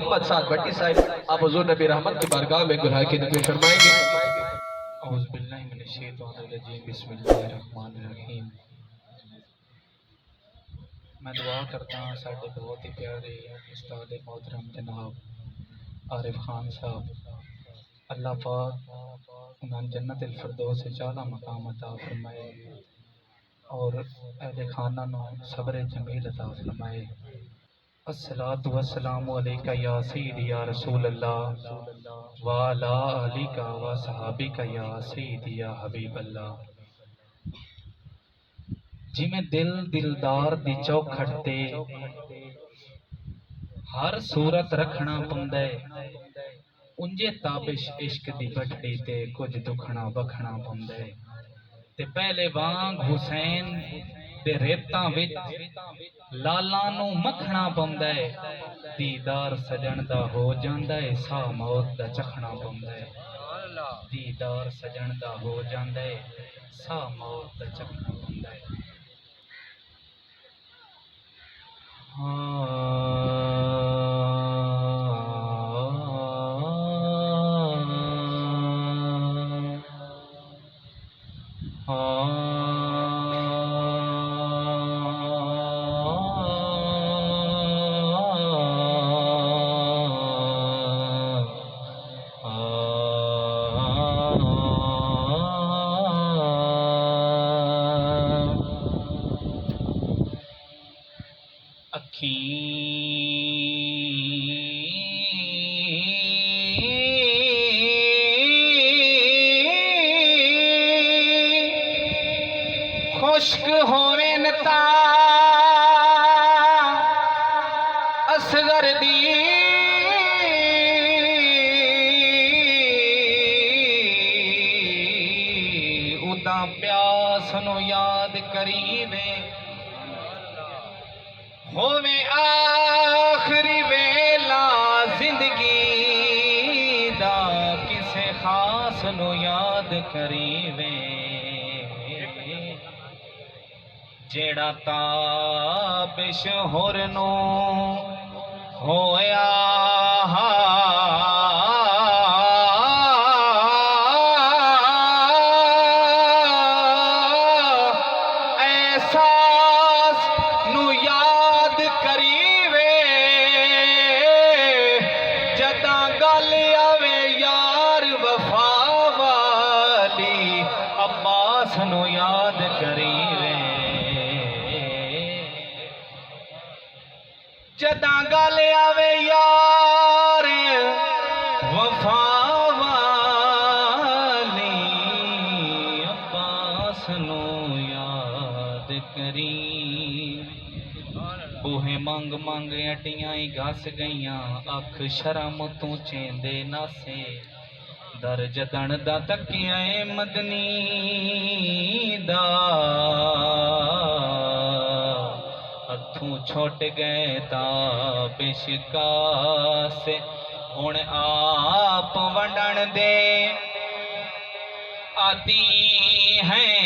मोहम्मद साद भट्टी साहब, आप हुजूर नबी रहमत की बारगाह में गुनाह की नफी फरमाएंगे। औज़ु बिल्लाहि मिनश शैतानिर रजीम, बिस्मिल्लाहिर रहमानिर रहीम। मैं दुआ करता हूँ साढ़े बहुत ही प्यारे उस्ताद मोहतरम जनाब आरिफ खान साहब, अल्लाह पाक उन्हें जन्नतुल फिरदौस से आला मकाम अता फरमाए और अहले खाना नो सब्र जमील अता फरमाए। अस्सलातु वस्सलामु अलैका या सय्यदी या रसूल अल्लाह व अला आलिका व सहाबिका या सय्यदी या हबीब अल्लाह। जिमें दिल दिलदार दी चौखट ते हर सूरत रखना पंदा है, उंजे ताबिश इश्क दी बठड़ी ते कुछ दुखना बखना पंदा है। ते पहले वांग हुसैन दे रेतां विच लाला नू मखना पंदा है। दीदार सजन दा हो जांदा है, सा मौत दा चखना पंदा है। दीदार सजन दा हो जांदा है, सा मौत दा चखना पंदा है। खुश्क होवे नता असगर दी उदा प्यास नु याद करीवे होवे आखिरी वेला जिंदगी दा किसे खास नु याद करीवे जेड़ा ताबिश होर नो होया एहसास नु याद करीवे जदा गल आवे यार वफा वाली अब्बास नु याद करीवे जदा गल आवे यार वफा वाली अब्बास नु याद करी। बूहे मंग मंग अड्डियां ही घस गईयां, अख शर्म तू चेंदे नासे दर जदन दा तकिया मदनी दा हथों छुट गए ताबिशकास हुण आप वंडन दे आदि हैं।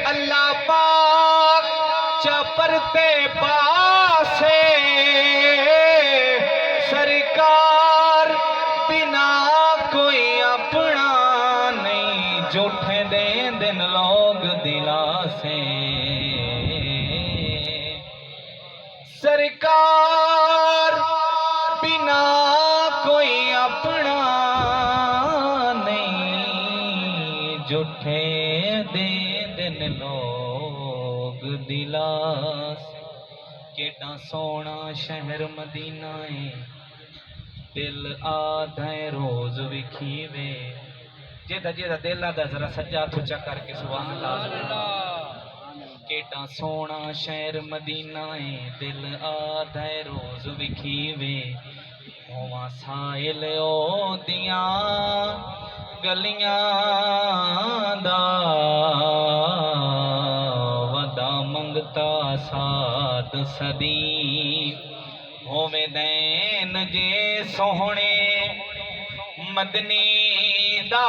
अल्लाह पाक चपरते पासे सरकार बिना कोई अपना नहीं, झूठे दे दिन लोग दिलासे सरकार बिना कोई अपना नहीं, झूठे दे दिन लोग दिलास। केड़ा सोना शहर मदीना है, दिल आधे रोज विखीवे। जेदा जेदा दिल आदा जरा सज्जा हथ उच्चा करके सुभान अल्लाह। केड़ा सोना शहर मदीना है, दिल आधे रोज विखीवे। होवा साइल ओ दिया गलियां दा वदा मंगता साध सदी। होवे दैन जे सोहने मदनी दा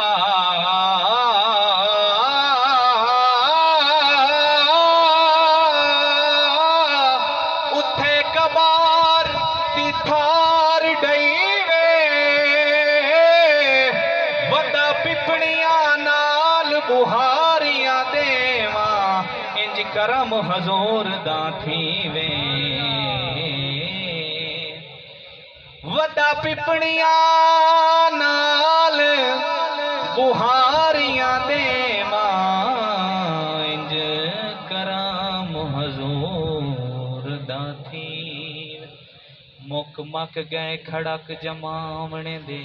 करम हजूर दा थी वे वदा पिपणिया नाल बुहारियां दे इंज करम हजूर दा थी मुक मक गए खड़क जमावने दे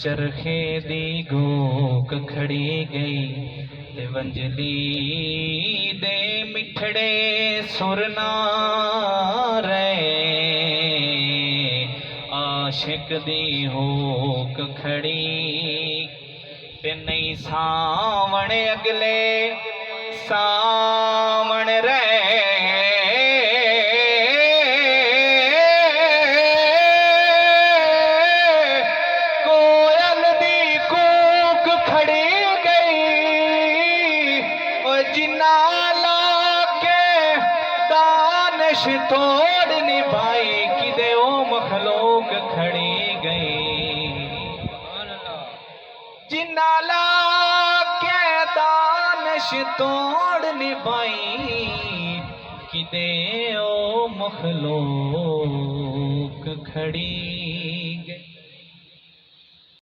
चरखे दी गोक खड़ी गई ते वंजली दे मिठड़े सुरना रहे आशिक दी होक खड़ी ते नहीं सावण अगले सावण रहे कोयल दी कूक खड़ी गई और जिन्ना लाके दानिश तोड़ निभाई किदे ओ मखलूक खड़ी गई जिन्ना लाके दानिश तोड़ निभाई किदे ओ मखलूक खड़ी गई।